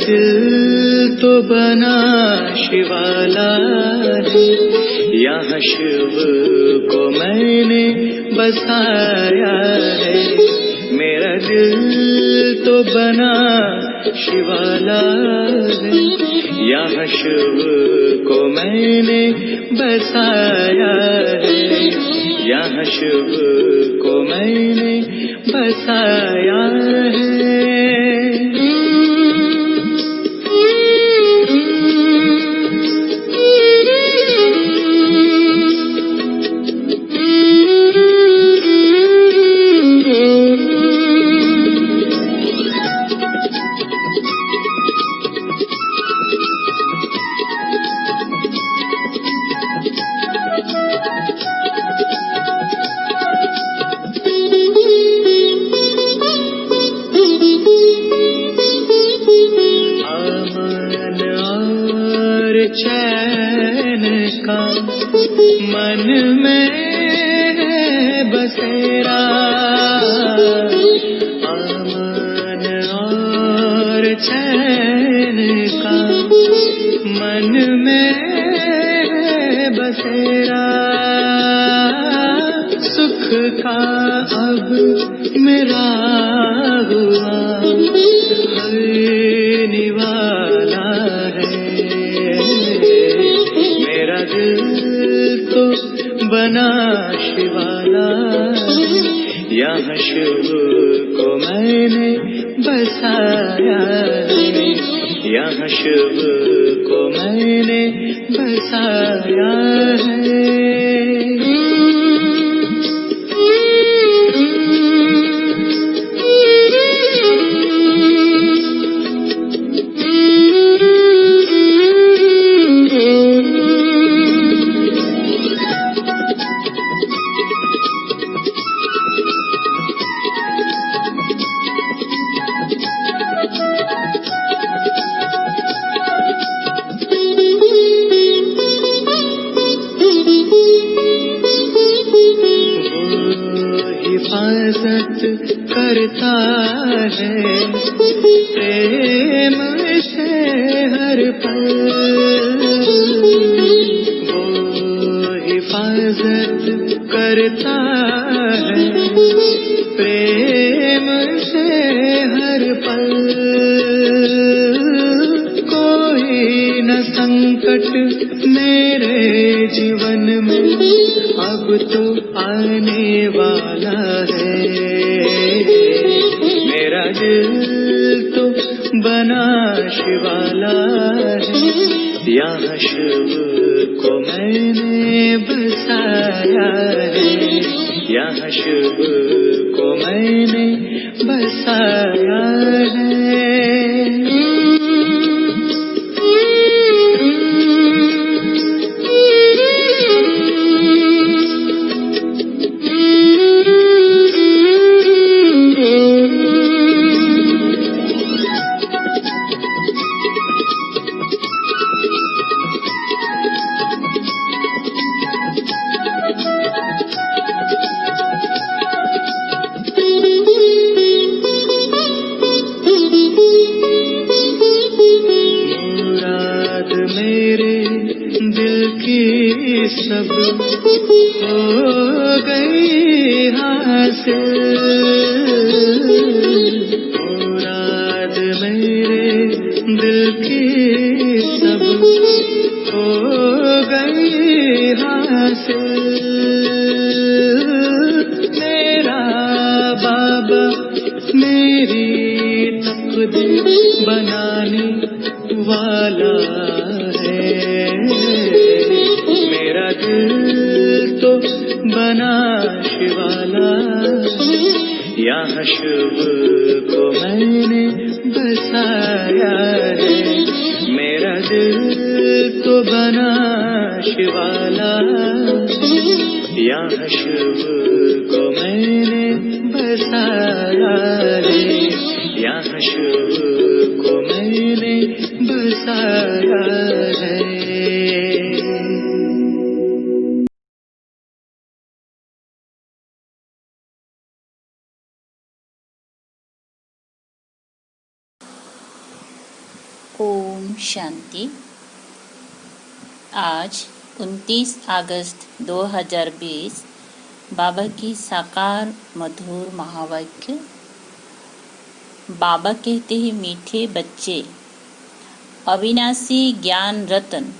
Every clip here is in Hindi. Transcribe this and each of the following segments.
दिल तो बना शिवाला है, यहाँ शिव को मैंने बसाया है। मेरा दिल तो बना शिवाला है, यहाँ शिव को मैंने बसाया है। यहाँ शिव को मैंने बसाया है। चैन का मन में बसेरा, अमन और चैन का मन में बसेरा। सुख का अब मेरा हुआ हरने वाला है। दिल तो बना शिवाला, यहाँ शिव को मैंने बसाया है। यहाँ शिव को मैंने बसाया है। हिफाजत करता है प्रेम से हर पल, वो हिफाजत करता है प्रेम से हर पल। कोई न संकट मेरे जीवन में अब तो आने वाला है। मेरा दिल तो बना शिवाला है, यहाँ शिव को मैंने बसाया है। यहाँ शिव को मैंने बसाया है। सब हो गई हासिल, मुराद मेरे दिल की सब हो गई हासिल। मेरा बाबा मेरी तकदीर बनाने वाला है। मेरा दिल तो बना शिवाला, यहाँ शुभ को मैंने बसाया है। मेरा दिल तो बना शिवाला, यहाँ शुभ को मैंने बसाया है। यहाँ शुभ को मैंने बसाया है। ओम शांति। आज 29 अगस्त 2020 बाबा की साकार मधुर महावाक्य। बाबा कहते हैं, मीठे बच्चे, अविनाशी ज्ञान रतन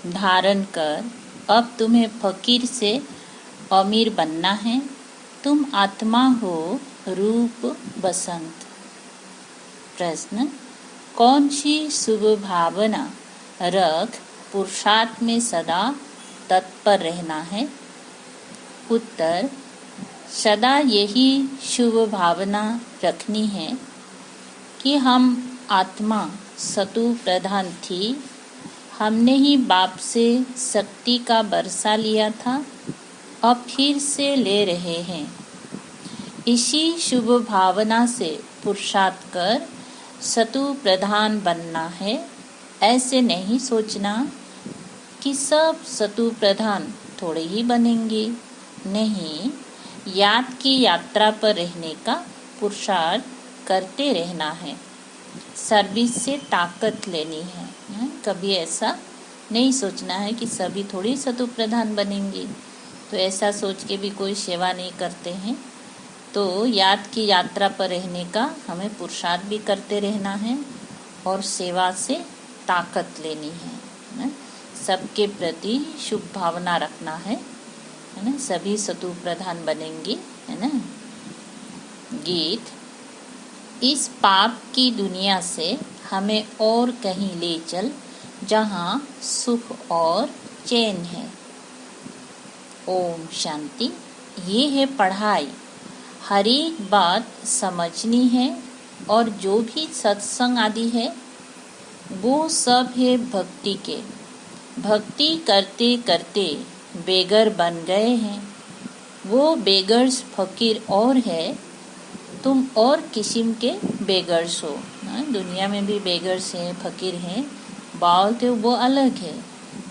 धारण कर अब तुम्हें फकीर से अमीर बनना है। तुम आत्मा हो रूप बसंत। प्रश्न, कौन सी शुभ भावना रख पुरुषार्थ में सदा तत्पर रहना है? उत्तर, सदा यही शुभ भावना रखनी है कि हम आत्मा सतु प्रधान थी। हमने ही बाप से शक्ति का बरसा लिया था, अब फिर से ले रहे हैं। इसी शुभ भावना से पुरुषार्थ कर सतु प्रधान बनना है। ऐसे नहीं सोचना कि सब सतु प्रधान थोड़े ही बनेंगे। नहीं, याद की यात्रा पर रहने का पुरुषार्थ करते रहना है। सर्विस से ताकत लेनी है। कभी ऐसा नहीं सोचना है कि सभी थोड़ी सतु प्रधान बनेंगे, तो ऐसा सोच के भी कोई सेवा नहीं करते हैं। तो याद की यात्रा पर रहने का हमें पुरुषार्थ भी करते रहना है और सेवा से ताकत लेनी है। सबके प्रति शुभ भावना रखना है ना। सभी सतु प्रधान बनेंगे, है ना। गीत। इस पाप की दुनिया से हमें और कहीं ले चल जहाँ सुख और चैन है। ओम शांति। ये है पढ़ाई, हर एक बात समझनी है और जो भी सत्संग आदि है वो सब है भक्ति के। भक्ति करते करते बेगर बन गए हैं। वो बेगर्स फकीर और है, तुम और किस्म के बेगर्स हो। दुनिया में भी बेगर्स हैं, फकीर हैं, बाल तो वो अलग है,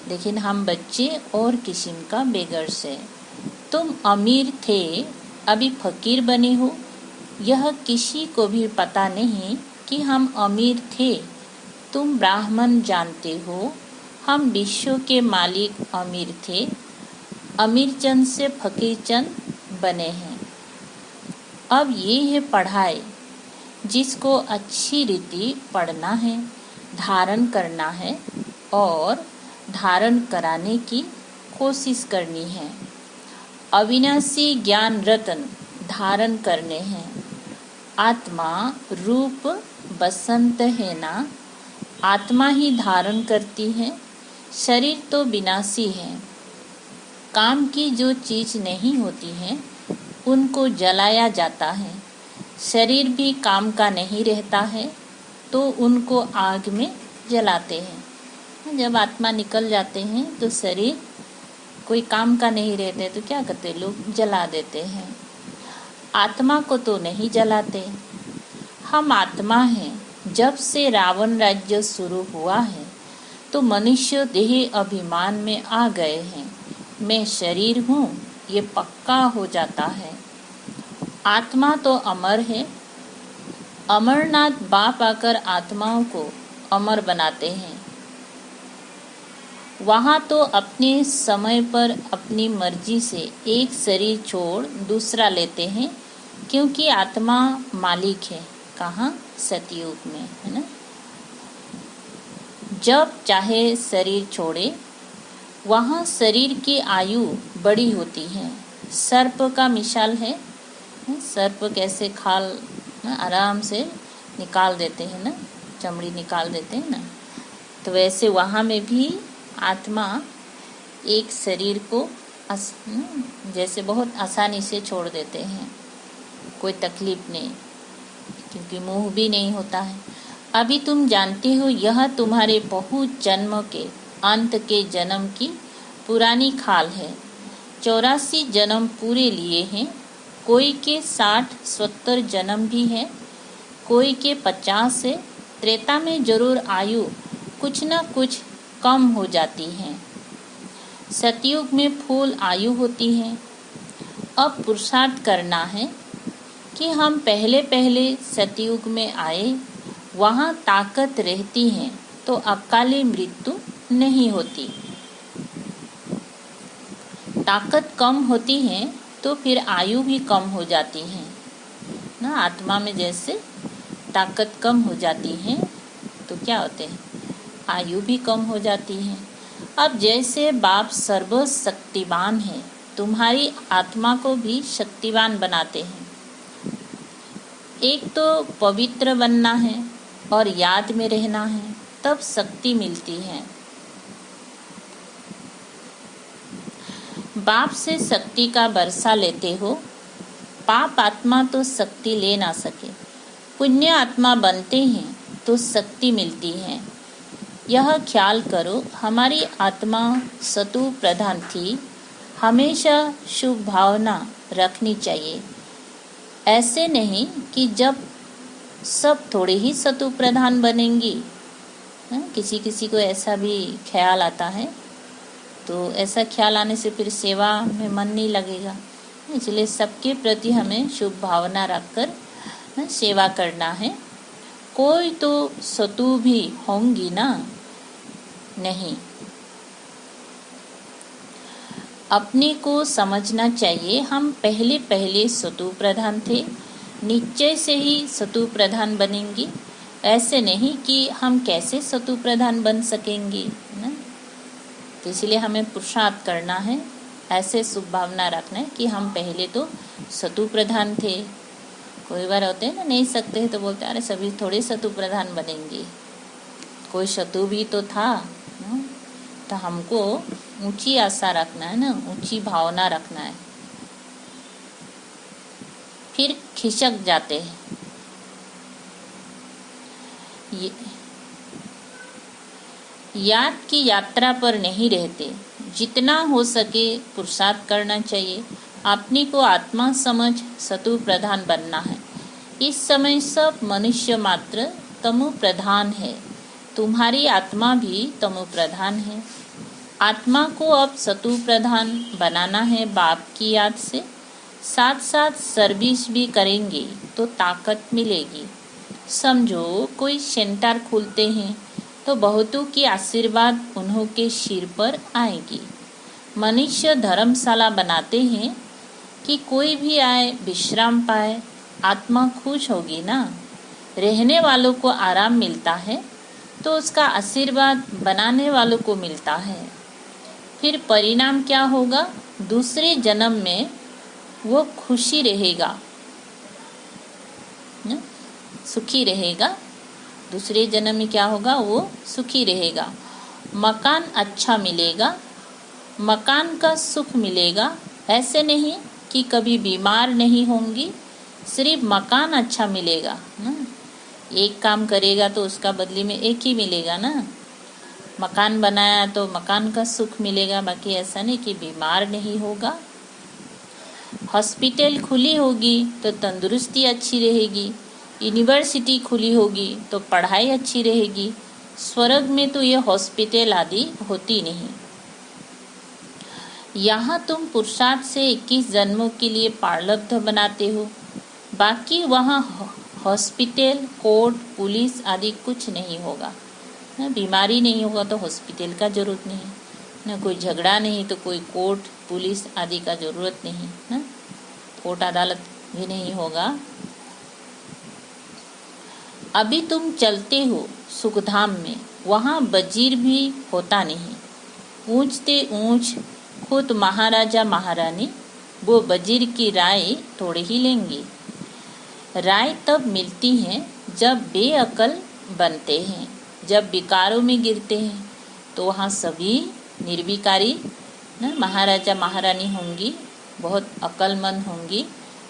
लेकिन हम बच्चे और किस्म का बेगर्स है। तुम अमीर थे, अभी फकीर बने हो। यह किसी को भी पता नहीं कि हम अमीर थे। तुम ब्राह्मण जानते हो, हम विश्व के मालिक अमीर थे। अमीर चंद से फकीर चंद बने हैं। अब ये है पढ़ाई, जिसको अच्छी रीति पढ़ना है, धारण करना है और धारण कराने की कोशिश करनी है। अविनाशी ज्ञान रतन धारण करने हैं। आत्मा रूप बसंत है ना, आत्मा ही धारण करती है। शरीर तो विनाशी है। काम की जो चीज नहीं होती है उनको जलाया जाता है। शरीर भी काम का नहीं रहता है तो उनको आग में जलाते हैं। जब आत्मा निकल जाते हैं तो शरीर कोई काम का नहीं रहते तो क्या करते, लोग जला देते हैं। आत्मा को तो नहीं जलाते। हम आत्मा हैं। जब से रावण राज्य शुरू हुआ है तो मनुष्य देह अभिमान में आ गए हैं। मैं शरीर हूँ, ये पक्का हो जाता है। आत्मा तो अमर है। अमरनाथ बाप आकर आत्माओं को अमर बनाते हैं। वहाँ तो अपने समय पर अपनी मर्जी से एक शरीर छोड़ दूसरा लेते हैं, क्योंकि आत्मा मालिक है। कहाँ? सतयुग में, है ना। जब चाहे शरीर छोड़े। वहाँ शरीर की आयु बड़ी होती है। सर्प का मिसाल है। सर्प कैसे खाल आराम से निकाल देते हैं ना, चमड़ी निकाल देते हैं ना, तो वैसे वहाँ में भी आत्मा एक शरीर को जैसे बहुत आसानी से छोड़ देते हैं। कोई तकलीफ नहीं, क्योंकि मोह भी नहीं होता है। अभी तुम जानते हो यह तुम्हारे बहुत जन्म के अंत के जन्म की पुरानी खाल है। 84 जन्म पूरे लिए हैं। कोई के 60-70 जन्म भी है, कोई के 50 है। त्रेता में जरूर आयु कुछ न कुछ कम हो जाती है। सतयुग में फूल आयु होती है। अब पुरुषार्थ करना है कि हम पहले पहले सतयुग में आए, वहाँ ताकत रहती है तो अकाली मृत्यु नहीं होती। ताकत कम होती है तो फिर आयु भी कम हो जाती है ना। आत्मा में जैसे ताकत कम हो जाती है तो क्या होते हैं, आयु भी कम हो जाती है। अब जैसे बाप सर्वशक्तिवान है, तुम्हारी आत्मा को भी शक्तिवान बनाते हैं। एक तो पवित्र बनना है और याद में रहना है, तब शक्ति मिलती है। बाप से शक्ति का बरसा लेते हो। पाप आत्मा तो शक्ति ले ना सके, पुण्य आत्मा बनते हैं तो शक्ति मिलती है। यह ख्याल करो, हमारी आत्मा सतु प्रधान थी। हमेशा शुभ भावना रखनी चाहिए। ऐसे नहीं कि जब सब थोड़े ही सतु प्रधान बनेंगी। किसी किसी को ऐसा भी ख्याल आता है, तो ऐसा ख्याल आने से फिर सेवा में मन नहीं लगेगा। इसलिए सबके प्रति हमें शुभ भावना रखकर सेवा करना है। कोई तो सतु भी होंगी ना, नहीं। अपने को समझना चाहिए, हम पहले पहले सतु प्रधान थे, निश्चय से ही सतु प्रधान बनेंगी। ऐसे नहीं कि हम कैसे सतु प्रधान बन सकेंगे ना। तो इसलिए हमें पुरुषार्थ करना है, ऐसे शुभ भावना रखना है कि हम पहले तो सतु प्रधान थे। कोई बार होते हैं ना, नहीं सकते हैं तो बोलते अरे सभी थोड़े सतु प्रधान बनेंगे, कोई सतु भी तो था ना। तो हमको ऊंची आशा रखना है ना, ऊंची भावना रखना है। फिर खिसक जाते हैं। याद की यात्रा पर नहीं रहते। जितना हो सके पुरुषार्थ करना चाहिए। अपने को आत्मा समझ सतु प्रधान बनना है। इस समय सब मनुष्य मात्र तमो प्रधान है। तुम्हारी आत्मा भी तमो प्रधान है। आत्मा को अब सतु प्रधान बनाना है बाप की याद से। साथ साथ सर्विस भी करेंगे तो ताकत मिलेगी। समझो कोई सेंटर खोलते हैं तो बहुतों की आशीर्वाद उन्हों के सिर पर आएगी। मनुष्य धर्मशाला बनाते हैं कि कोई भी आए विश्राम पाए, आत्मा खुश होगी ना। रहने वालों को आराम मिलता है तो उसका आशीर्वाद बनाने वालों को मिलता है। फिर परिणाम क्या होगा, दूसरे जन्म में वो खुशी रहेगा, सुखी रहेगा। दूसरे जन्म में क्या होगा, वो सुखी रहेगा। मकान अच्छा मिलेगा, मकान का सुख मिलेगा। ऐसे नहीं कि कभी बीमार नहीं होंगी, सिर्फ मकान अच्छा मिलेगा ना। एक काम करेगा तो उसका बदले में एक ही मिलेगा ना। मकान बनाया तो मकान का सुख मिलेगा, बाकी ऐसा नहीं कि बीमार नहीं होगा। हॉस्पिटल खुली होगी तो तंदुरुस्ती अच्छी रहेगी। यूनिवर्सिटी खुली होगी तो पढ़ाई अच्छी रहेगी। स्वर्ग में तो ये हॉस्पिटल आदि होती नहीं। यहाँ तुम पुरुषार्थ से 21 जन्मों के लिए प्रारब्ध बनाते हो, बाकी वहाँ हॉस्पिटल, कोर्ट, पुलिस आदि कुछ नहीं होगा ना। बीमारी नहीं होगा तो हॉस्पिटल का जरूरत नहीं ना। कोई झगड़ा नहीं तो कोई कोर्ट, पुलिस आदि का जरूरत नहीं ना। कोर्ट अदालत भी नहीं होगा। अभी तुम चलते हो सुखधाम में, वहाँ वजीर भी होता नहीं। ऊंचते ऊंच खुद महाराजा महारानी वो वजीर की राय थोड़े ही लेंगे। राय तब मिलती है जब बेअकल बनते हैं, जब विकारों में गिरते हैं तो वहाँ सभी निर्विकारी ना महाराजा महारानी होंगी, बहुत अक्लमंद होंगी।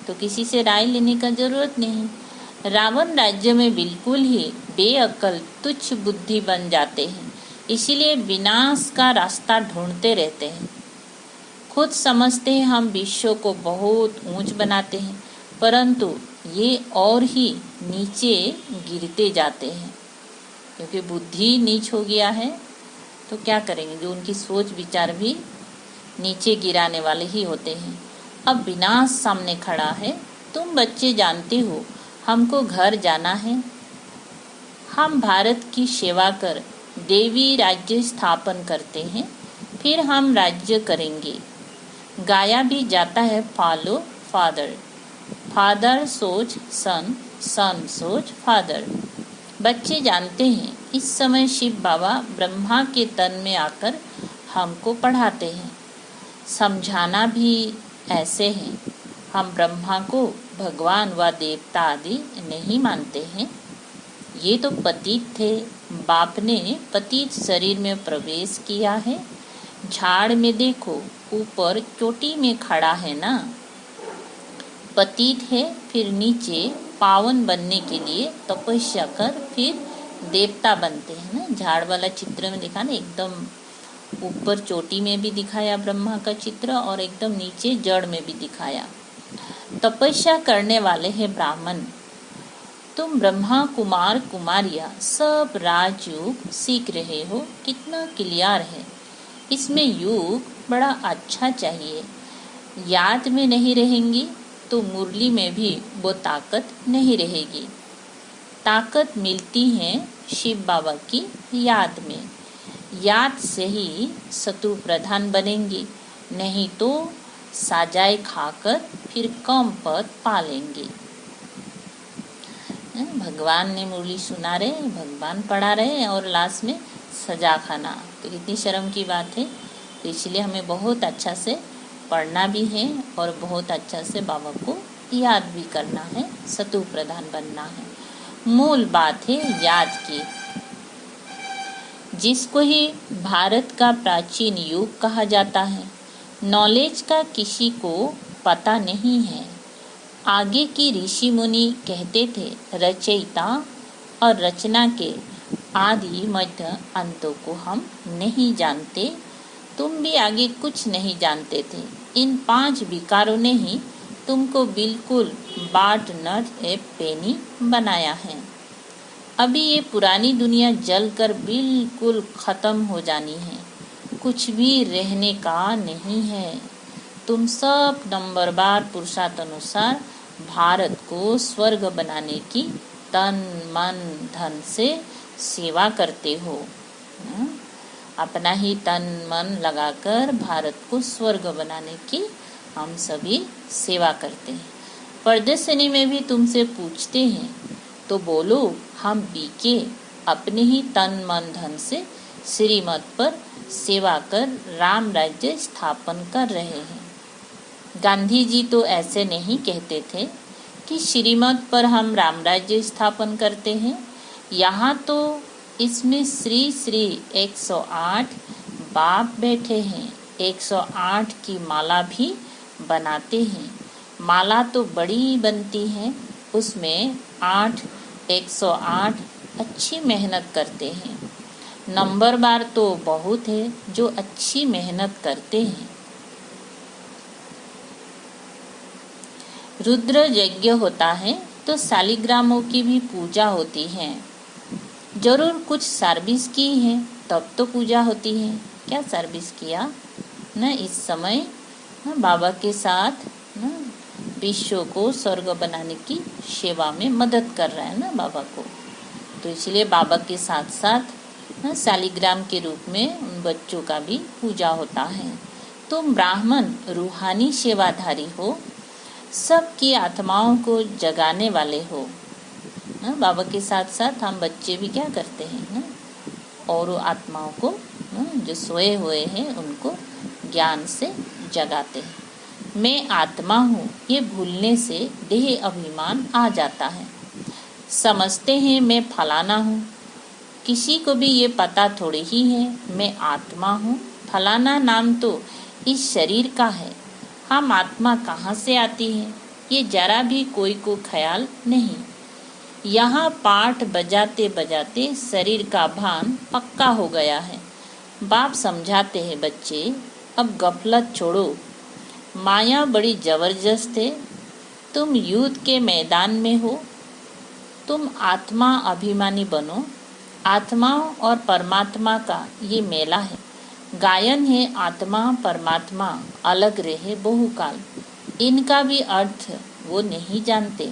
तो किसी से राय लेने का जरूरत नहीं। रावण राज्य में बिल्कुल ही बेअक्ल तुच्छ बुद्धि बन जाते हैं, इसीलिए विनाश का रास्ता ढूंढते रहते हैं। खुद समझते हैं हम विश्व को बहुत ऊंच बनाते हैं, परंतु ये और ही नीचे गिरते जाते हैं, क्योंकि बुद्धि नीच हो गया है। तो क्या करेंगे, जो उनकी सोच विचार भी नीचे गिराने वाले ही होते हैं। अब विनाश सामने खड़ा है। तुम बच्चे जानते हो हमको घर जाना है। हम भारत की सेवा कर देवी राज्य स्थापन करते हैं, फिर हम राज्य करेंगे। गाया भी जाता है फॉलो फादर, फादर सोच सन, सन सोच फादर। बच्चे जानते हैं इस समय शिव बाबा ब्रह्मा के तन में आकर हमको पढ़ाते हैं। समझाना भी ऐसे है। हम ब्रह्मा को भगवान व देवता आदि नहीं मानते हैं। ये तो पतित थे, बाप ने पतित शरीर में प्रवेश किया है। झाड़ में देखो ऊपर चोटी में खड़ा है ना, पतित है, फिर नीचे पावन बनने के लिए तपस्या कर फिर देवता बनते हैं ना। झाड़ वाला चित्र में दिखा ना, एकदम ऊपर चोटी में भी दिखाया ब्रह्मा का चित्र और एकदम नीचे जड़ में भी दिखाया। तपस्या करने वाले हैं ब्राह्मण। तुम ब्रह्मा कुमार कुमारियाँ सब राजयोग सीख रहे हो, कितना क्लियर है। इसमें योग बड़ा अच्छा चाहिए। याद में नहीं रहेंगी तो मुरली में भी वो ताकत नहीं रहेगी। ताकत मिलती है शिव बाबा की याद में। याद से ही शत्रु प्रधान बनेंगे, नहीं तो साजाए खाकर फिर कम पद पालेंगे। भगवान ने मुरली सुना रहे, भगवान पढ़ा रहे और लास्ट में सजा खाना, तो कितनी शर्म की बात है। तो इसलिए हमें बहुत अच्छा से पढ़ना भी है और बहुत अच्छा से बाबा को याद भी करना है, शत्रु प्रधान बनना है। मूल बात है याद की। जिसको ही भारत का प्राचीन युग कहा जाता है। नॉलेज का किसी को पता नहीं है। आगे की ऋषि मुनि कहते थे रचयिता और रचना के आदि मध्य अंतों को हम नहीं जानते। तुम भी आगे कुछ नहीं जानते थे। इन 5 विकारों ने ही तुमको बिल्कुल बाट नट ए पेनी बनाया है। अभी ये पुरानी दुनिया जलकर बिल्कुल खत्म हो जानी है, कुछ भी रहने का नहीं है। तुम सब नंबरवार पुरुषार्थ अनुसार भारत को स्वर्ग बनाने की तन मन धन से सेवा करते हो। अपना ही तन मन लगाकर भारत को स्वर्ग बनाने की हम सभी सेवा करते हैं। प्रदर्शनी में भी तुमसे पूछते हैं तो बोलो हम बीके अपने ही तन मन धन से श्रीमत पर सेवा कर राम राज्य स्थापन कर रहे हैं। गांधी जी तो ऐसे नहीं कहते थे कि श्रीमत पर हम राम राज्य स्थापन करते हैं। यहाँ तो इसमें श्री श्री 108 बाप बैठे हैं, 108 की माला भी बनाते हैं। माला तो बड़ी बनती है, उसमें 108 अच्छी मेहनत करते हैं। नंबरवार तो बहुत है जो अच्छी मेहनत करते हैं। रुद्र यज्ञ होता है तो शालिग्रामों की भी पूजा होती है। जरूर कुछ सर्विस की है तब तो पूजा होती है। क्या सर्विस किया न इस समय न बाबा के साथ न विश्व को स्वर्ग बनाने की सेवा में मदद कर रहा है ना बाबा को। तो इसलिए बाबा के साथ साथ शालिग्राम के रूप में उन बच्चों का भी पूजा होता है। तुम ब्राह्मण रूहानी सेवाधारी हो, सबकी आत्माओं को जगाने वाले हो। बाबा के साथ साथ हम बच्चे भी क्या करते हैं ना, और आत्माओं को जो सोए हुए हैं उनको ज्ञान से जगाते हैं। मैं आत्मा हूँ, ये भूलने से देह अभिमान आ जाता है। समझते हैं मैं फलाना हूँ, किसी को भी ये पता थोड़ी ही है मैं आत्मा हूँ। फलाना नाम तो इस शरीर का है। हम आत्मा कहाँ से आती है? ये जरा भी कोई को ख्याल नहीं। यहाँ पाठ बजाते बजाते शरीर का भान पक्का हो गया है। बाप समझाते हैं, बच्चे अब गफलत छोड़ो, माया बड़ी जबरदस्त है। तुम युद्ध के मैदान में हो, तुम आत्मा अभिमानी बनो। आत्मा और परमात्मा का ये मेला है। गायन है आत्मा परमात्मा अलग रहे बहुकाल। इनका भी अर्थ वो नहीं जानते।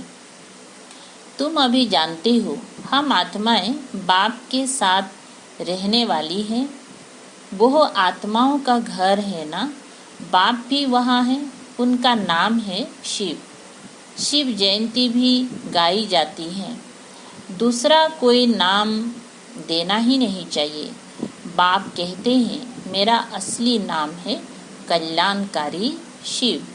तुम अभी जानते हो, हम आत्माएं बाप के साथ रहने वाली हैं। वो आत्माओं का घर है ना, बाप भी वहाँ है। उनका नाम है शिव। शिव जयंती भी गाई जाती है। दूसरा कोई नाम देना ही नहीं चाहिए। बाप कहते हैं मेरा असली नाम है कल्याणकारी शिव।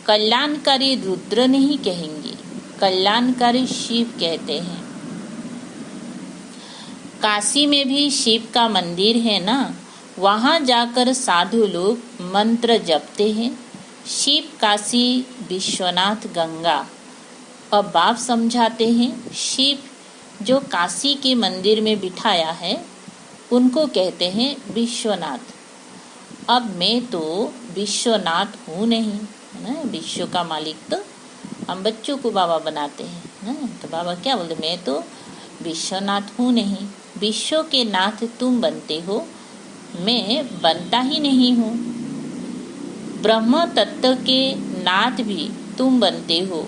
कल्याणकारी रुद्र नहीं कहेंगे, कल्याणकारी शिव कहते हैं। काशी में भी शिव का मंदिर है ना, वहाँ जाकर साधु लोग मंत्र जपते हैं। शिव काशी विश्वनाथ गंगा। अब बाप समझाते हैं, शिव जो काशी के मंदिर में बिठाया है उनको कहते हैं विश्वनाथ। अब मैं तो विश्वनाथ हूँ नहीं, है ना। विश्व का मालिक तो हम बच्चों को बाबा बनाते हैं ना। तो बाबा क्या बोलते, मैं तो विश्वनाथ हूँ नहीं। विश्व के नाथ तुम बनते हो, मैं बनता ही नहीं हूँ। ब्रह्म तत्व के नाथ भी तुम बनते हो।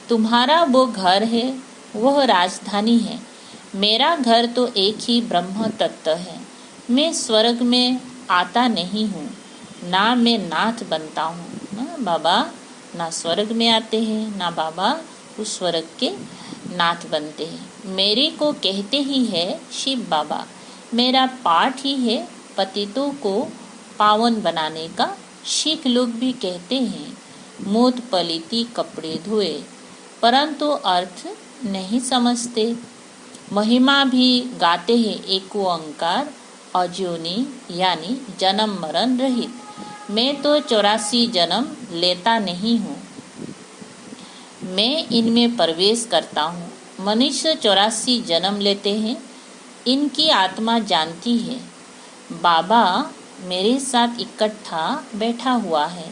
तुम्हारा वो घर है, वह राजधानी है। मेरा घर तो एक ही ब्रह्म तत्व है। मैं स्वर्ग में आता नहीं हूँ, ना मैं नाथ बनता हूँ ना। बाबा ना स्वर्ग में आते हैं, ना बाबा उस स्वर्ग के नाथ बनते हैं। मेरे को कहते ही है शिव बाबा। मेरा पाठ ही है पतितों को पावन बनाने का। सिख लोग भी कहते हैं मूत पलीती कपड़े धोए, परंतु अर्थ नहीं समझते। महिमा भी गाते हैं एक ओंकार अजोनी, यानी जन्म मरण रहित। मैं तो 84 जन्म लेता नहीं हूँ, मैं इनमें प्रवेश करता हूँ। मनुष्य 84 जन्म लेते हैं, इनकी आत्मा जानती है। बाबा मेरे साथ इकट्ठा बैठा हुआ है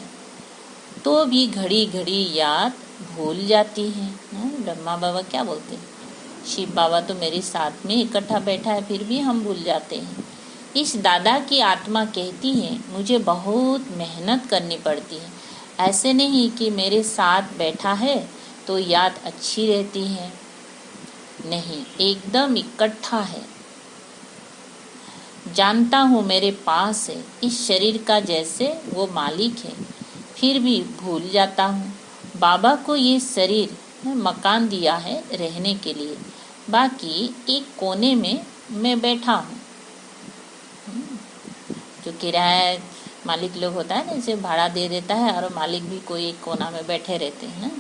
तो भी घड़ी घड़ी याद भूल जाती है। ब्रह्मा बाबा क्या बोलते हैं, शिव बाबा तो मेरे साथ में इकट्ठा बैठा है फिर भी हम भूल जाते हैं। इस दादा की आत्मा कहती है मुझे बहुत मेहनत करनी पड़ती है। ऐसे नहीं कि मेरे साथ बैठा है तो याद अच्छी रहती है, नहीं, एकदम इकट्ठा है। जानता हूँ मेरे पास है, इस शरीर का जैसे वो मालिक है, फिर भी भूल जाता हूँ। बाबा को ये शरीर मकान दिया है रहने के लिए, बाकी एक कोने में मैं बैठा हूँ। जो किराया मालिक लोग होता है ना, इसे भाड़ा दे देता है और मालिक भी कोई एक कोना में बैठे रहते हैं ना।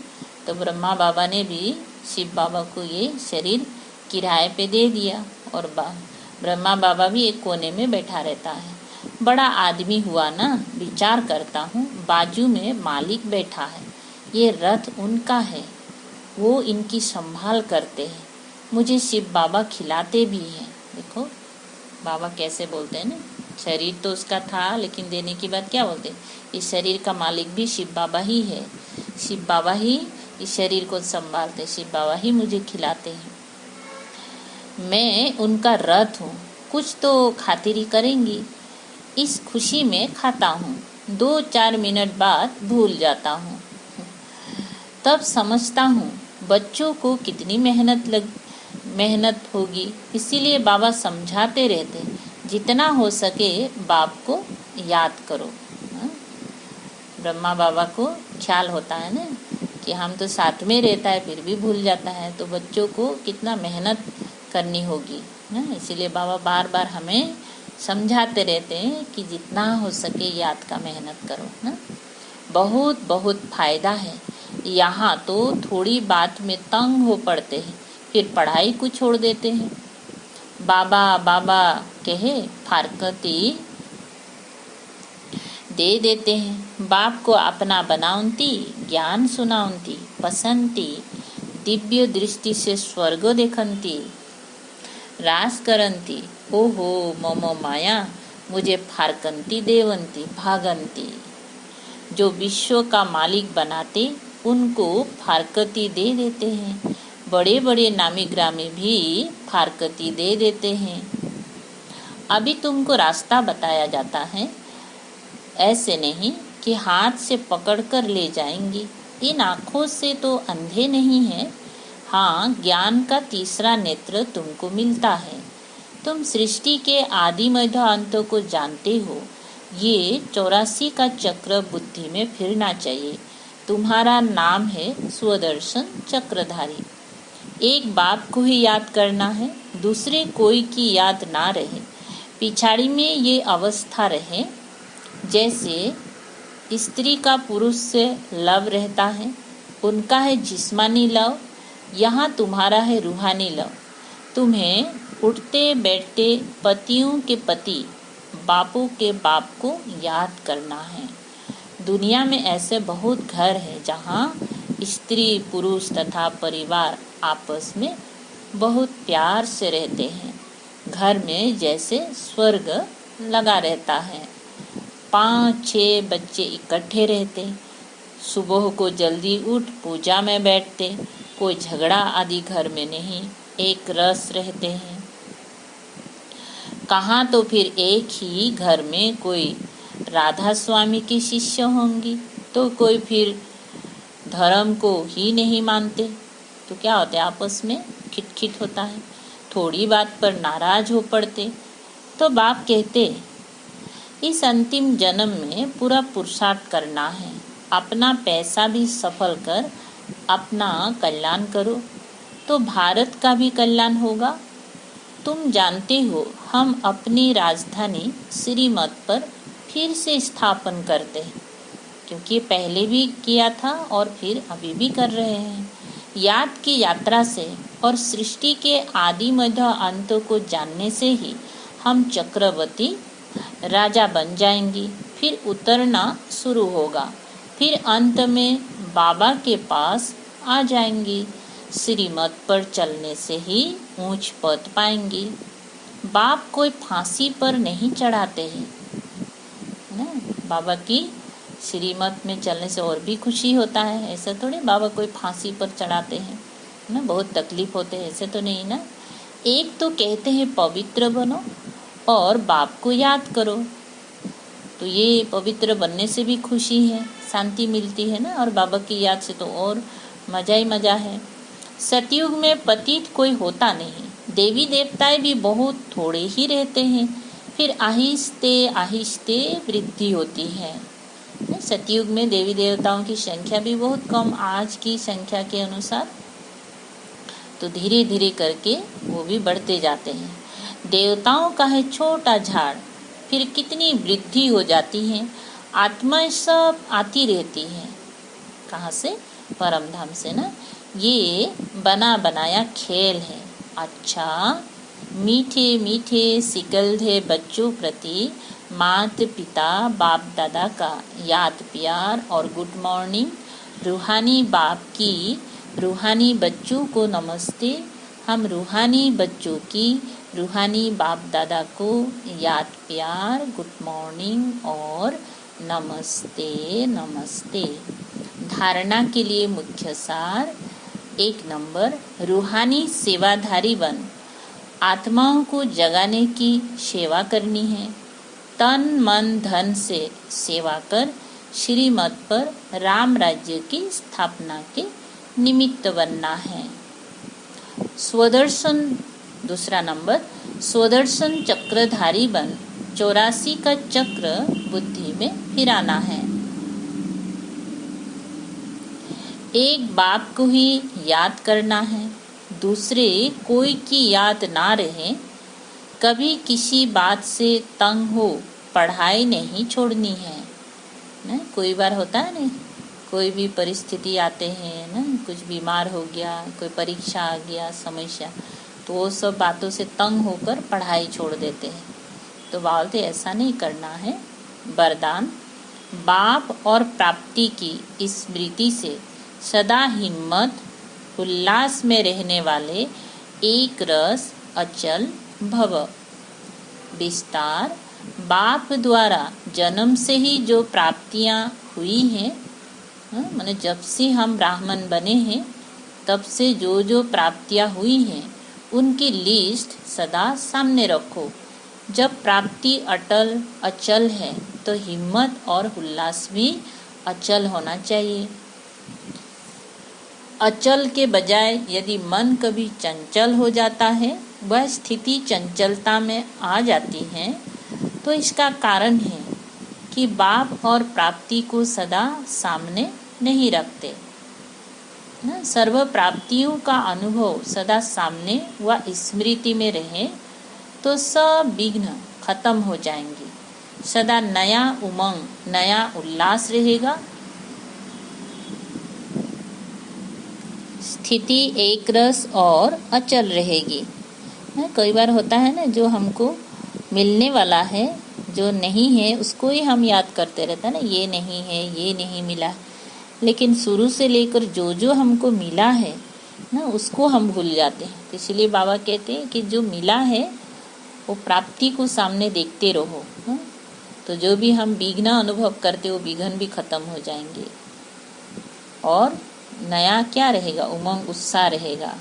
तो ब्रह्मा बाबा ने भी शिव बाबा को ये शरीर किराए पे दे दिया और ब्रह्मा बाबा भी एक कोने में बैठा रहता है। बड़ा आदमी हुआ ना, विचार करता हूँ बाजू में मालिक बैठा है, ये रथ उनका है, वो इनकी संभाल करते हैं। मुझे शिव बाबा खिलाते भी हैं। देखो बाबा कैसे बोलते हैं ना, शरीर तो उसका था लेकिन देने की बात क्या बोलते हैं, इस शरीर का मालिक भी शिव बाबा ही है। शिव बाबा ही इस शरीर को संभालते, शिव बाबा ही मुझे खिलाते हैं। मैं उनका रथ हूँ, कुछ तो खातिरी करेंगी, इस खुशी में खाता हूँ। 2-4 मिनट बाद भूल जाता हूँ। तब समझता हूँ बच्चों को कितनी मेहनत होगी। इसीलिए बाबा समझाते रहते जितना हो सके बाप को याद करो। ब्रह्मा बाबा को ख्याल होता है ना कि हम तो साथ में रहता है फिर भी भूल जाता है, तो बच्चों को कितना मेहनत करनी होगी ना। इसीलिए बाबा बार बार हमें समझाते रहते हैं कि जितना हो सके याद का मेहनत करो ना। बहुत बहुत फायदा है। यहाँ तो थोड़ी बात में तंग हो पड़ते हैं, फिर पढ़ाई को छोड़ देते हैं। बाबा बाबा कहे फारकती दे देते हैं। बाप को अपना बनाउंती, ज्ञान सुनाउंती, पसंती, दिव्य दृष्टि से स्वर्ग देखंती, रास करंती, ओहो मम माया, मुझे फारकंती देवंती, भागंती। जो विश्व का मालिक बनाते उनको फारकती दे देते हैं। बड़े बड़े नामी ग्रामी भी फारकती दे देते हैं। अभी तुमको रास्ता बताया जाता है, ऐसे नहीं कि हाथ से पकड़कर ले जाएंगी। इन आँखों से तो अंधे नहीं है। हाँ, ज्ञान का तीसरा नेत्र तुमको मिलता है। तुम सृष्टि के आदि मध्य अंतों को जानते हो। ये 84 का चक्र बुद्धि में फिरना चाहिए। तुम्हारा नाम है स्वदर्शन चक्रधारी। एक बाप को ही याद करना है, दूसरे कोई की याद ना रहे। पिछाड़ी में ये अवस्था रहे जैसे स्त्री का पुरुष से लव रहता है। उनका है जिस्मानी लव, यहाँ तुम्हारा है रूहानी लव। तुम्हें उठते बैठते पतियों के पति, बापों के बाप को याद करना है। दुनिया में ऐसे बहुत घर हैं जहाँ स्त्री पुरुष तथा परिवार आपस में बहुत प्यार से रहते हैं। घर में जैसे स्वर्ग लगा रहता है। 5-6 बच्चे इकट्ठे रहते, सुबह को जल्दी उठ पूजा में बैठते, कोई झगड़ा आदि घर में नहीं, एक रस रहते हैं। कहाँ तो फिर एक ही घर में कोई राधा स्वामी की शिष्य होंगी, तो कोई फिर धर्म को ही नहीं मानते। तो क्या होता है, आपस में खिटखिट होता है। थोड़ी बात पर नाराज हो पड़ते। तो बाप कहते, इस अंतिम जन्म में पूरा पुरुषार्थ करना है। अपना पैसा भी सफल कर अपना कल्याण करो, तो भारत का भी कल्याण होगा। तुम जानते हो, हम अपनी राजधानी श्रीमत पर फिर से स्थापन करते हैं, क्योंकि पहले भी किया था और फिर अभी भी कर रहे हैं। याद की यात्रा से और सृष्टि के आदि मध्य अंतों को जानने से ही हम चक्रवर्ती राजा बन जाएंगी। फिर उतरना शुरू होगा, फिर अंत में बाबा के पास आ जाएंगी। श्रीमत पर चलने से ही ऊंच पद पाएंगी। बाप कोई फांसी पर नहीं चढ़ाते हैं ना। बाबा की श्रीमत में चलने से और भी खुशी होता है। ऐसा थोड़ी बाबा कोई फांसी पर चढ़ाते हैं ना, बहुत तकलीफ होते हैं, ऐसे तो नहीं ना। एक तो कहते हैं पवित्र बनो और बाप को याद करो, तो ये पवित्र बनने से भी खुशी है, शांति मिलती है ना। और बाबा की याद से तो और मजा ही मजा है। सतयुग में पतित कोई होता नहीं, देवी देवताएं भी बहुत थोड़े ही रहते हैं, फिर आहिस्ते आहिस्ते वृद्धि होती है। सतयुग में देवी देवताओं की संख्या भी बहुत कम आज की संख्या के अनुसार, तो धीरे धीरे करके वो भी बढ़ते जाते हैं। देवताओं का है छोटा झाड़, फिर कितनी वृद्धि हो जाती है। आत्मा सब आती रहती है, कहाँ से? परम धाम से ना। ये बना बनाया खेल है। अच्छा, मीठे मीठे सिकलधे बच्चों प्रति माता पिता बाप दादा का याद प्यार और गुड मॉर्निंग। रूहानी बाप की रूहानी बच्चों को नमस्ते। हम रूहानी बच्चों की रूहानी बाप दादा को याद प्यार, गुड मॉर्निंग और नमस्ते नमस्ते। धारणा के लिए मुख्य सार 1 नंबर, रूहानी सेवाधारी बन। आत्माओं को जगाने की सेवा करनी है। तन मन धन से सेवा कर श्रीमत पर राम राज्य की स्थापना के निमित्त बनना है। स्वदर्शन 2 नंबर, स्वदर्शन चक्रधारी बन। 84 का चक्र बुद्धि में फिराना है। एक बाप को ही याद करना है, दूसरे कोई की याद ना रहे। कभी किसी बात से तंग हो पढ़ाई नहीं छोड़नी है ना। कोई बार होता है ना, कोई भी परिस्थिति आते हैं ना, कुछ बीमार हो गया, कोई परीक्षा आ गया, समस्या, तो वो सब बातों से तंग होकर पढ़ाई छोड़ देते हैं। तो बोलते ऐसा नहीं करना है। वरदान, बाप और प्राप्ति की स्मृति से सदा हिम्मत उल्लास में रहने वाले एक रस अचल भव। विस्तार बाप द्वारा जन्म से ही जो प्राप्तियां हुई हैं, माने जब से हम ब्राह्मण बने हैं तब से जो जो प्राप्तियां हुई हैं उनकी लिस्ट सदा सामने रखो। जब प्राप्ति अटल अचल है तो हिम्मत और उल्लास भी अचल होना चाहिए। अचल के बजाय यदि मन कभी चंचल हो जाता है, वह स्थिति चंचलता में आ जाती है, तो इसका कारण है कि बाप और प्राप्ति को सदा सामने नहीं रखते। सर्व प्राप्तियों का अनुभव सदा सामने व स्मृति में रहे तो सब विघ्न खत्म हो जाएंगे। सदा नया उमंग, नया उल्लास रहेगा। स्थिति एक रस और अचल रहेगी। कई बार होता है ना, जो हमको मिलने वाला है, जो नहीं है उसको ही हम याद करते रहते हैं ना, ये नहीं है, ये नहीं मिला। लेकिन शुरू से लेकर जो जो हमको मिला है ना, उसको हम भूल जाते हैं। तो इसलिए बाबा कहते हैं कि जो मिला है वो प्राप्ति को सामने देखते रहो। तो जो भी हम विघ्न अनुभव करते वो विघ्न भी खत्म हो जाएंगे और नया क्या रहेगा, उमंग उत्साह रहेगा,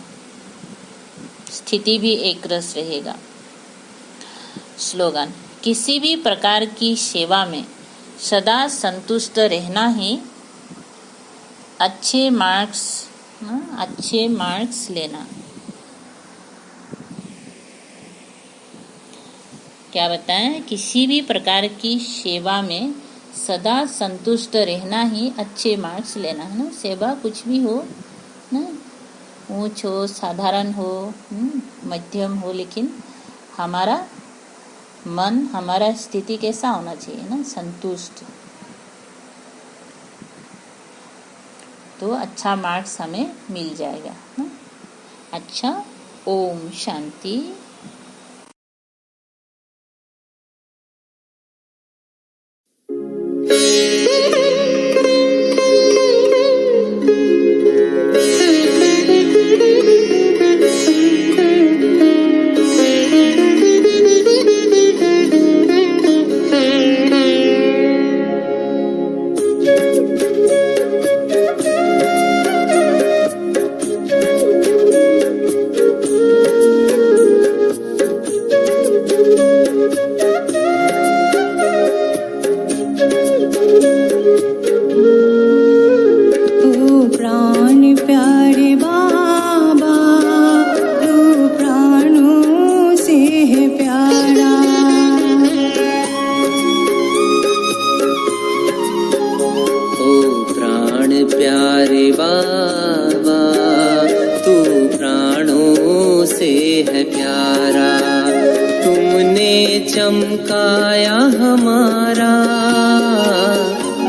स्थिति भी एक रस रहेगा। स्लोगन: किसी भी प्रकार की सेवा में सदा संतुष्ट रहना ही अच्छे मार्क्स लेना। क्या बताएं? किसी भी प्रकार की सेवा में सदा संतुष्ट रहना ही अच्छे मार्क्स लेना है ना। सेवा कुछ भी हो ना, ऊंच हो, साधारण हो, मध्यम हो, लेकिन हमारा मन, हमारा स्थिति कैसा होना चाहिए ना, संतुष्ट। तो अच्छा मार्क्स हमें मिल जाएगा ना। अच्छा, ओम शांति। चमकाया हमारा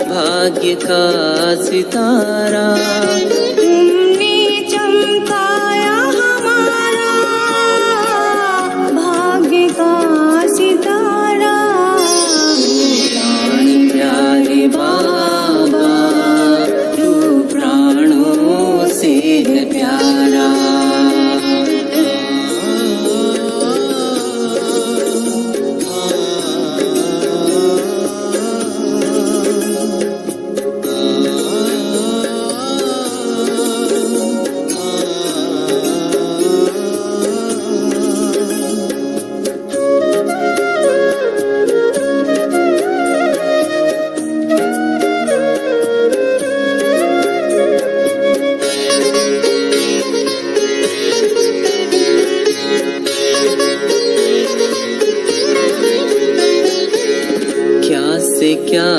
भाग्य का सितारा, तुमने चमकाया हमारा भाग्य का सितारा। प्राण प्यारे बाबा तू प्राणों से है प्यारा। क्या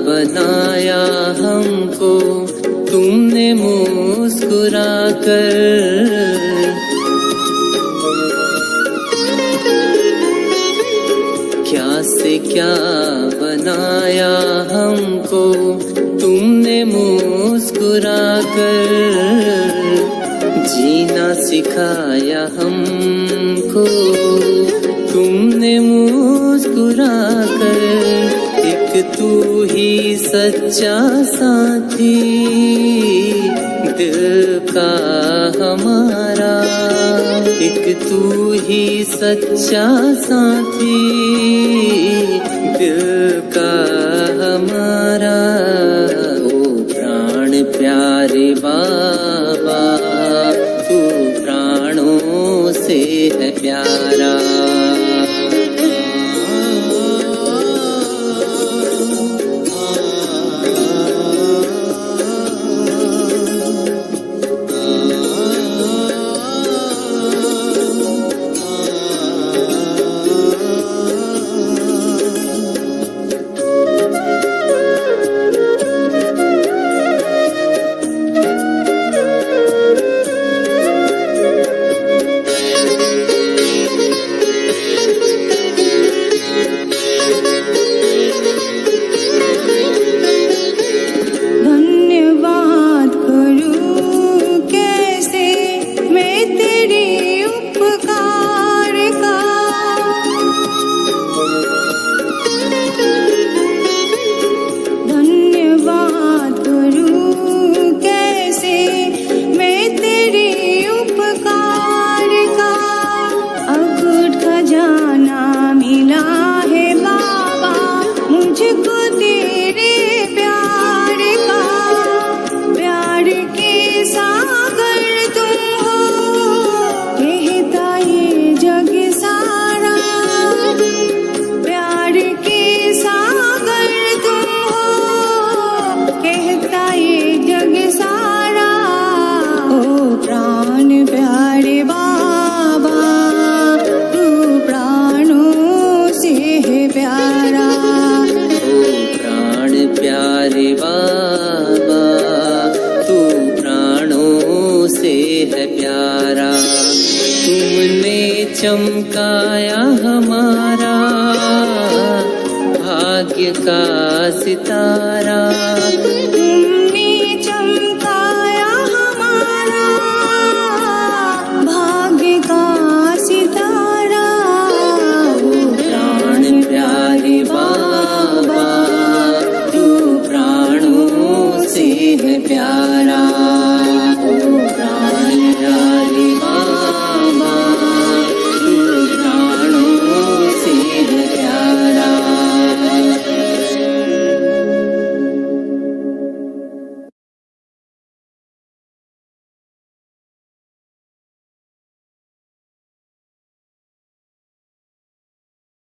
बनाया हमको तुमने मुस्कुरा कर, क्या से क्या बनाया हमको तुमने मुस्कुरा कर, जीना सिखाया हमको तुमने मुस्कुरा कर। एक तू ही सच्चा साथी दिल का हमारा, एक तू ही सच्चा साथी दिल का हमारा। ओ प्राण प्यारे बाबा, तू प्राणों से है प्यारा। धन्यवाद करूं कैसे मैं तेरे उपकार का, धन्यवाद करूं कैसे मैं तेरे उपकार का। अकूट खजाना मिला है बाबा मुझको तेरे प्यार का। प्यार के सागर तुम हो कहता ये जग सारा, प्यार के सागर तुम हो कहता ये जग सारा। ओ प्राण प्यारे बाबा, तू प्राणों से है प्यारा। ओ प्राण प्यारे बाबा, तू प्राणों से है प्यारा। तुमने चमकाया हमारा भाग्य का सितारा,